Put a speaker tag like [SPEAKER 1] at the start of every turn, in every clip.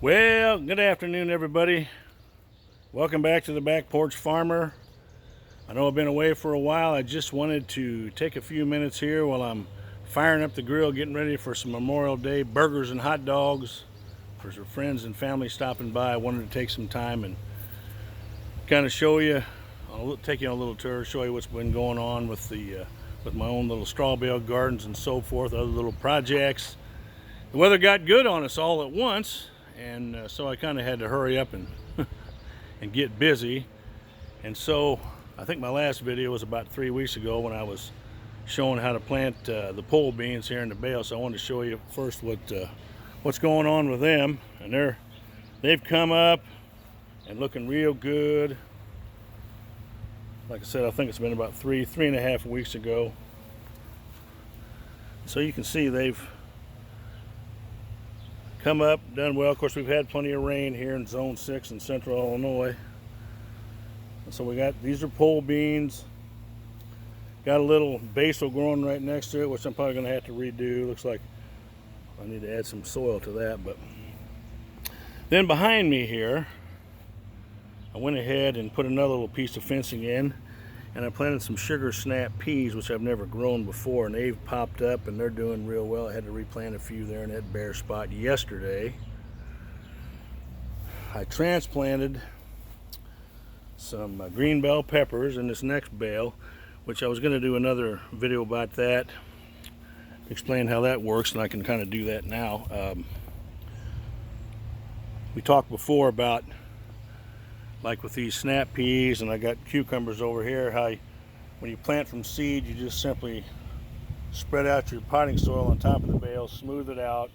[SPEAKER 1] Well, good afternoon, everybody. Welcome back to the Back Porch Farmer. I know I've been away for a while. I just wanted to take a few minutes here while I'm firing up the grill, getting ready for some Memorial Day burgers and hot dogs for some friends and family stopping by. I wanted to take some time and kind of show you, I'll take you on a little tour, show you what's been going on with the with my own little straw bale gardens and so forth, other little projects. The weather got good on us all at once, and so I kind of had to hurry up and and get busy. And so I think my last video was about 3 weeks ago when I was showing how to plant the pole beans here in the bale. So I wanted to show you first what's going on with them. And they've come up and looking real good. Like I said, I think it's been about three and a half weeks ago. So you can see they've come up, done well. Of course, we've had plenty of rain here in Zone 6 in central Illinois. So we got, these are pole beans. Got a little basil growing right next to it, which I'm probably going to have to redo. Looks like I need to add some soil to that. But then behind me here, I went ahead and put another little piece of fencing in, and I planted some sugar snap peas, which I've never grown before, and they've popped up and they're doing real well. I had to replant a few there in that bare spot yesterday. I transplanted some green bell peppers in this next bale, which I was going to do another video about that, explain how that works, and I can kind of do that now. We talked before about, like with these snap peas, and I got cucumbers over here, how when you plant from seed, you just simply spread out your potting soil on top of the bale, smooth it out,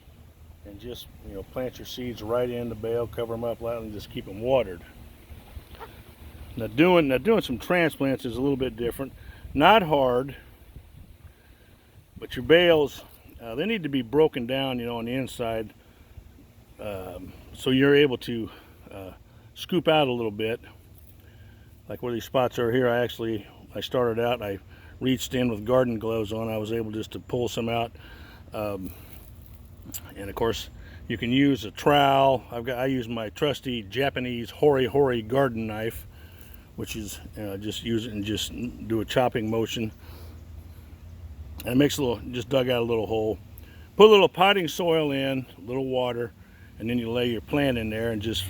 [SPEAKER 1] and just plant your seeds right in the bale, cover them up lightly, and just keep them watered. Now doing some transplants is a little bit different. Not hard, but your bales, they need to be broken down, on the inside, so you're able to scoop out a little bit. Like where these spots are here, I started out, I reached in with garden gloves on. I was able just to pull some out, and of course you can use a trowel. I use my trusty Japanese hori hori garden knife, which is just use it and just do a chopping motion, and it makes just dug out a little hole. Put a little potting soil in, a little water, and then you lay your plant in there and just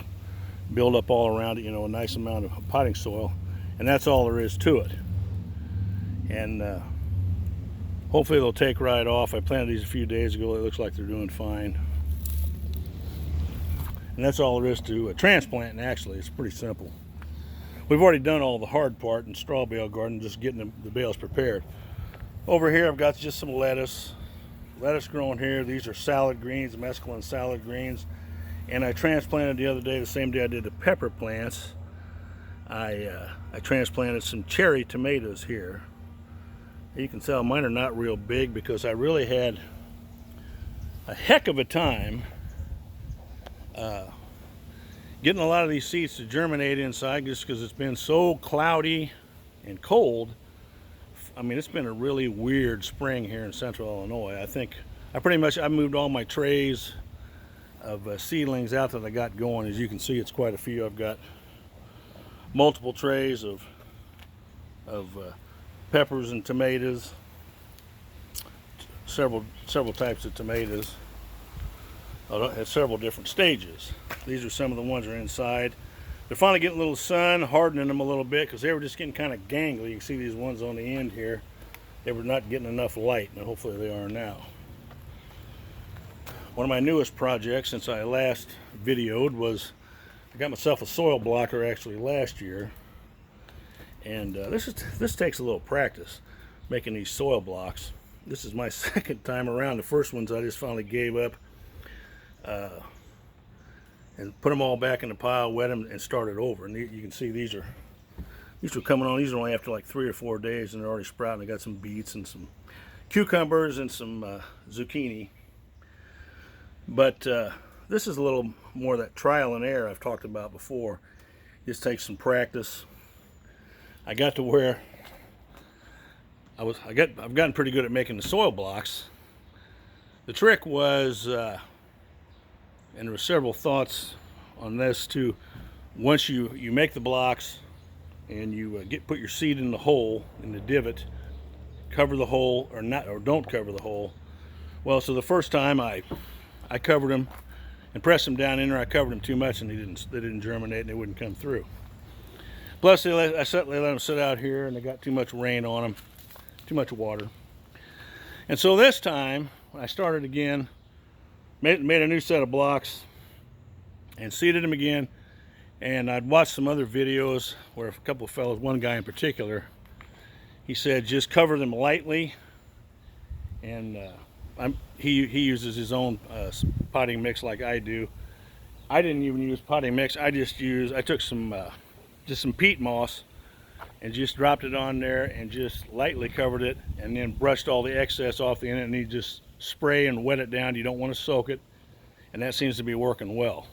[SPEAKER 1] build up all around it, a nice amount of potting soil, and that's all there is to it. And hopefully they'll take right off. I planted these a few days ago. It looks like they're doing fine, and that's all there is to transplanting. Actually, it's pretty simple. We've already done all the hard part in straw bale garden, just getting the bales prepared. Over here I've got just some lettuce growing here. These are salad greens, mesclun salad greens. And I transplanted the other day, the same day I did the pepper plants, I transplanted some cherry tomatoes here. You can tell mine are not real big because I really had a heck of a time getting a lot of these seeds to germinate inside, just because it's been so cloudy and cold. I mean, it's been a really weird spring here in central Illinois. I think I moved all my trays of seedlings out that I got going. As you can see, it's quite a few. I've got multiple trays of peppers and tomatoes, several types of tomatoes at several different stages. These are some of the ones that are inside. They're finally getting a little sun, hardening them a little bit, because they were just getting kind of gangly. You can see these ones on the end here. They were not getting enough light, and hopefully they are now. One of my newest projects since I last videoed was I got myself a soil blocker actually last year, and this takes a little practice, making these soil blocks. This is my second time around. The first ones I just finally gave up and put them all back in the pile, wet them, and started over. And you can see these are coming on. These are only after like 3 or 4 days, and they're already sprouting. I got some beets and some cucumbers and some zucchini. But this is a little more of that trial and error I've talked about before. Just takes some practice. I got to where I've gotten pretty good at making the soil blocks. The trick was and there were several thoughts on this too. Once you make the blocks and you put your seed in the hole, in the divot, cover the hole or not, or don't cover the hole. Well, so the first time I covered them and pressed them down in there, I covered them too much and they didn't germinate and they wouldn't come through. Plus they let them sit out here and they got too much rain on them, too much water. And so this time when I started again, made a new set of blocks and seeded them again. And I'd watched some other videos where a couple of fellows, one guy in particular, he said just cover them lightly, and he uses his own potting mix like I do. I didn't even use potting mix. I took some just some peat moss and just dropped it on there and just lightly covered it, and then brushed all the excess off the end, and you just spray and wet it down. You don't want to soak it, and that seems to be working well.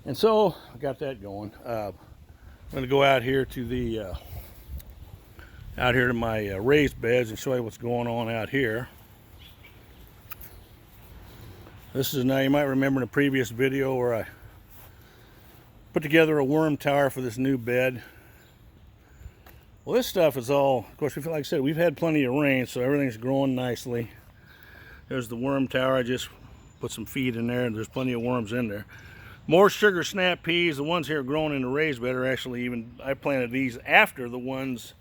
[SPEAKER 1] And so I got that going. I'm going to go out here to the my raised beds and show you what's going on out here. This is, now you might remember in a previous video where I put together a worm tower for this new bed. Well, this stuff is all, of course, like I said, we've had plenty of rain, so everything's growing nicely. There's the worm tower. I just put some feed in there, and there's plenty of worms in there. More sugar snap peas. The ones here growing in the raised bed are actually I planted these after the ones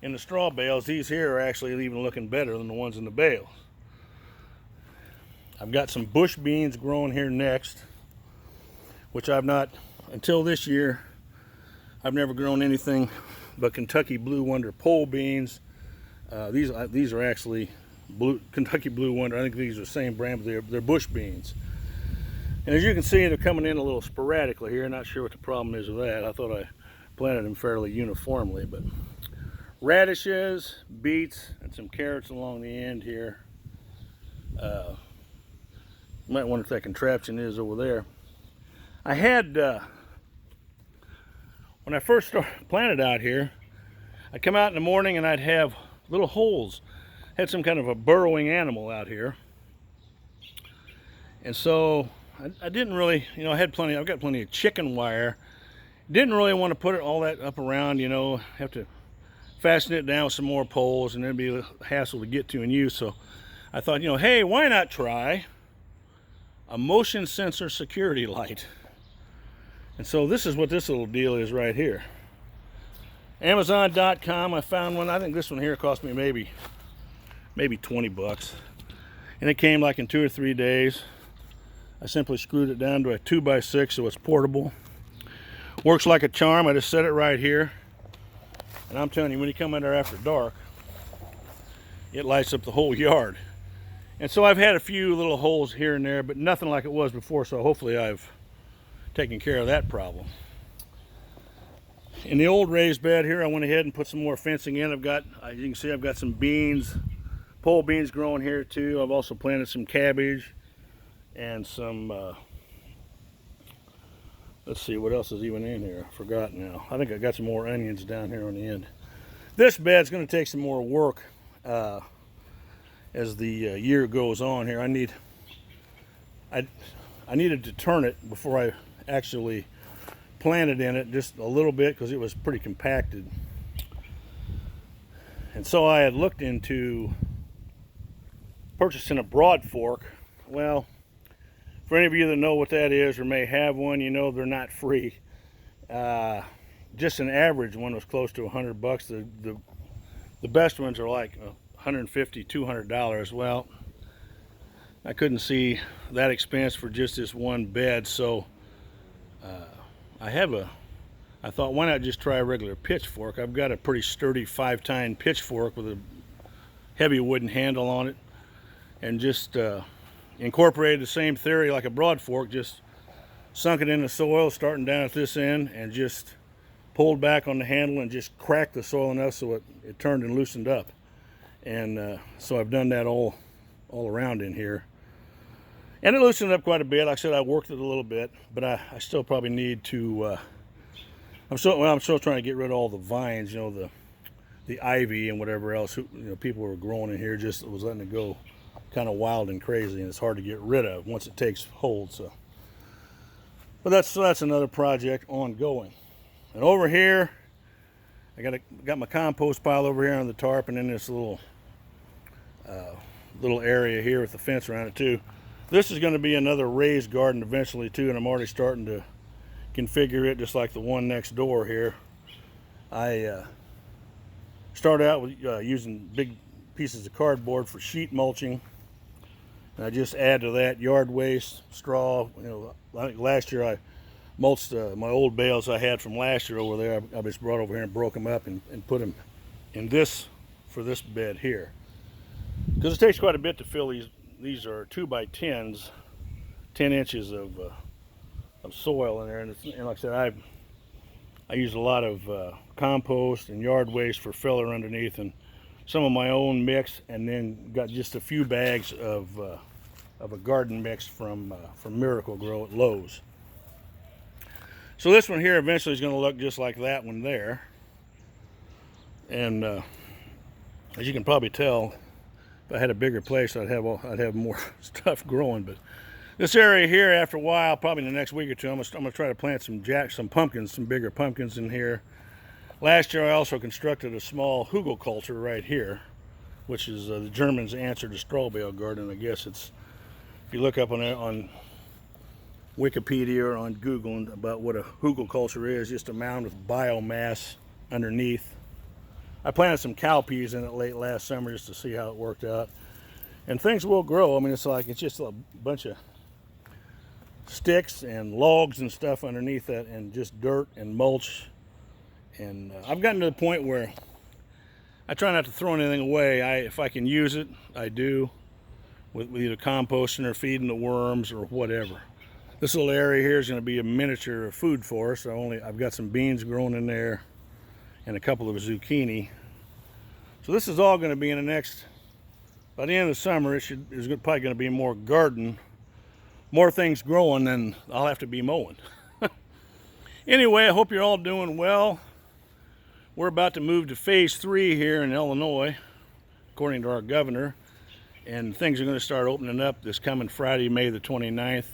[SPEAKER 1] in the straw bales. These here are actually even looking better than the ones in the bales. I've got some bush beans growing here next, which I've not, until this year, I've never grown anything but Kentucky Blue Wonder pole beans. These are actually Kentucky Blue Wonder. I think these are the same brand, but they're bush beans. And as you can see, they're coming in a little sporadically here. Not sure what the problem is with that. I thought I planted them fairly uniformly, but radishes, beets, and some carrots along the end here. You might wonder if that contraption is over there. I had, when I first planted out here, I'd come out in the morning and I'd have little holes. Had some kind of a burrowing animal out here. And so I didn't really, I've got plenty of chicken wire. Didn't really want to put it all that up around, have to fasten it down with some more poles and it'd be a hassle to get to and use. So I thought, hey, why not try a motion sensor security light? And so this is what this little deal is right here. Amazon.com, I found one. I think this one here cost me maybe 20 bucks. And it came like in 2 or 3 days. I simply screwed it down to a 2x6 so it's portable. Works like a charm. I just set it right here. And I'm telling you, when you come in there after dark, it lights up the whole yard. And so I've had a few little holes here and there, but nothing like it was before, so hopefully I've taken care of that problem. In the old raised bed here, I went ahead and put some more fencing in. I've got, as you can see, I've got some beans, pole beans growing here too. I've also planted some cabbage and some, let's see, what else is even in here? I forgot now. I think I got some more onions down here on the end. This bed's going to take some more work as the year goes on here. I needed to turn it before I actually planted in it just a little bit because it was pretty compacted. And so I had looked into purchasing a broad fork. Well, for any of you that know what that is or may have one, they're not free. Just an average one was close to $100. The best ones are like $150, $200. Well, I couldn't see that expense for just this one bed, so I thought, why not just try a regular pitchfork? I've got a pretty sturdy 5-tine pitchfork with a heavy wooden handle on it, and just incorporated the same theory like a broad fork, just sunk it in the soil starting down at this end and just pulled back on the handle and just cracked the soil enough so it turned and loosened up. And so I've done that all around in here, and it loosened up quite a bit. Like I said, I worked it a little bit, but I still probably need to I'm still trying to get rid of all the vines, the ivy and whatever else people were growing in here, just was letting it go kind of wild and crazy, and it's hard to get rid of once it takes hold. So, but that's another project ongoing. And over here, I got my compost pile over here on the tarp, and then this little area here with the fence around it too. This is going to be another raised garden eventually too, and I'm already starting to configure it just like the one next door here. I started out with using big pieces of cardboard for sheet mulching, and I just add to that yard waste, straw. You know, like last year I mulched my old bales I had from last year over there. I just brought over here and broke them up and put them in this for this bed here, because it takes quite a bit to fill these. These are 2x10s, 10 inches of soil in there, and like I said, I use a lot of compost and yard waste for filler underneath, and some of my own mix, and then got just a few bags of a garden mix from Miracle Grow at Lowe's. So this one here eventually is going to look just like that one there, and as you can probably tell, if I had a bigger place, I'd have more stuff growing. But this area here, after a while, probably in the next week or two, I'm gonna try to plant some pumpkins, some bigger pumpkins in here. Last year, I also constructed a small hugelkultur right here, which is the Germans' answer to straw bale garden. I guess it's, if you look up on Wikipedia or on Google about what a hugelkultur is, just a mound with biomass underneath. I planted some cowpeas in it late last summer just to see how it worked out, and things will grow. I mean, it's just a bunch of sticks and logs and stuff underneath that, and just dirt and mulch. And I've gotten to the point where I try not to throw anything away. If I can use it, I do, with either composting or feeding the worms or whatever. This little area here is going to be a miniature food forest. I've got some beans growing in there, and a couple of zucchini. So this is all going to be in the next, by the end of the summer, there's probably going to be more garden, more things growing than I'll have to be mowing. Anyway, I hope you're all doing well. We're about to move to phase 3 here in Illinois, according to our governor, and things are going to start opening up this coming Friday, May the 29th.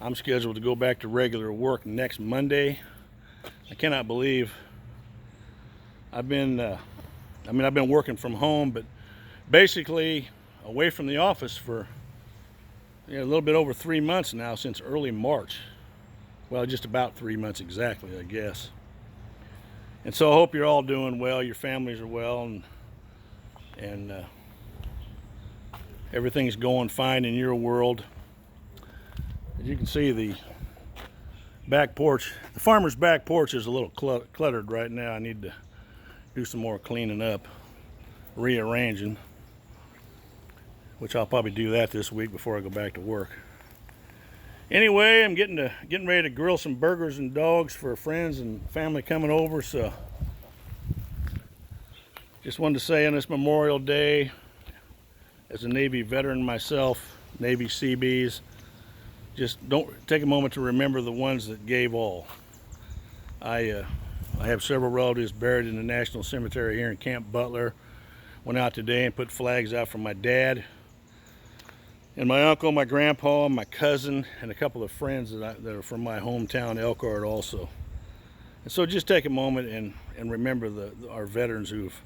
[SPEAKER 1] I'm scheduled to go back to regular work next Monday. I cannot believe I've been working from home, but basically away from the office for a little bit over 3 months now, since early March. Well, just about 3 months exactly, I guess. And so I hope you're all doing well, your families are well, and everything's going fine in your world. As you can see, the back porch, the farmer's back porch is a little cluttered right now. I need to do some more cleaning up, rearranging, which I'll probably do that this week before I go back to work. Anyway, I'm getting ready to grill some burgers and dogs for friends and family coming over. So just wanted to say on this Memorial Day, as a Navy veteran myself, Navy Seabees, just don't take a moment to remember the ones that gave all. I have several relatives buried in the National Cemetery here in Camp Butler. Went out today and put flags out for my dad and my uncle, my grandpa, my cousin, and a couple of friends that are from my hometown, Elkhart, also. And so just take a moment and remember our veterans who've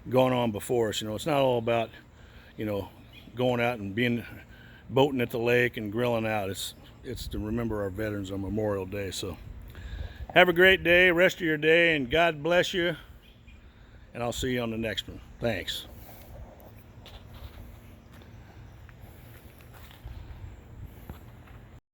[SPEAKER 1] gone on before us. It's not all about, going out and boating at the lake and grilling out. It's to remember our veterans on Memorial Day. So have a great day, rest of your day, and God bless you. And I'll see you on the next one. Thanks.